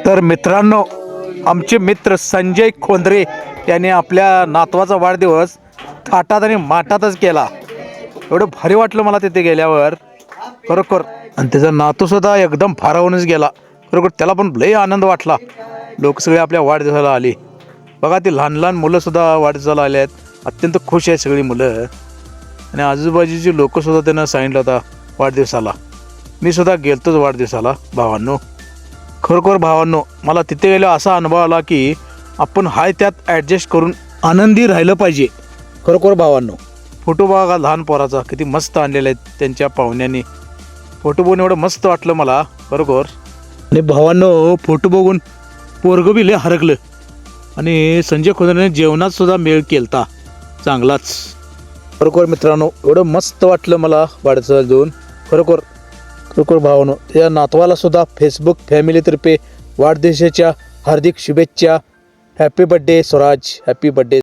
तर मित्रांनो, आमचे मित्र संजय खोंद्रे यांनी आपल्या नातवाचा वाढदिवस थाटात आणि माटातच केला. एवढं भारी वाटलं मला तिथे गेल्यावर खरोखर. आणि त्याचा नातू सुद्धा एकदम भारावूनच गेला खरोखर. त्याला पण लय आनंद वाटला. लोक सगळे आपल्या वाढदिवसाला आले. बघा ती लहान लहान मुलं सुद्धा वाढदिवसाला आले आहेत. अत्यंत खुश आहेत सगळी मुलं. आणि आजूबाजूची लोक सुद्धा त्यांना सांगितलं होता वाढदिवसाला. मी सुद्धा गेलतोच वाढदिवसाला भावांनो. खरोखर भावांनो, मला तिथे गेल्यावर असा अनुभव आला की आपण हाय त्यात ॲडजस्ट करून आनंदी राहिलं पाहिजे. खरोखर भावांनो, फोटो बघा लहान पोराचा किती मस्त आणलेला आहे त्यांच्या पाहुण्यांनी. फोटो बघून एवढं मस्त वाटलं मला खरोखर. आणि भावांनो, फोटो बघून पोरगं बी लय हरकलं. आणि संजय खोंद्रेने जेवणात सुद्धा मेळ केलता चांगलाच. खरोखर मित्रांनो, एवढं मस्त वाटलं मला वाढदिवसाला जाऊन खरोखर. खरोखर भावांनो, या नातवाला सुद्धा फेसबुक फॅमिलीतर्फे वाढदिवसाच्या हार्दिक शुभेच्छा. Happy birthday Swaraj, happy birthday.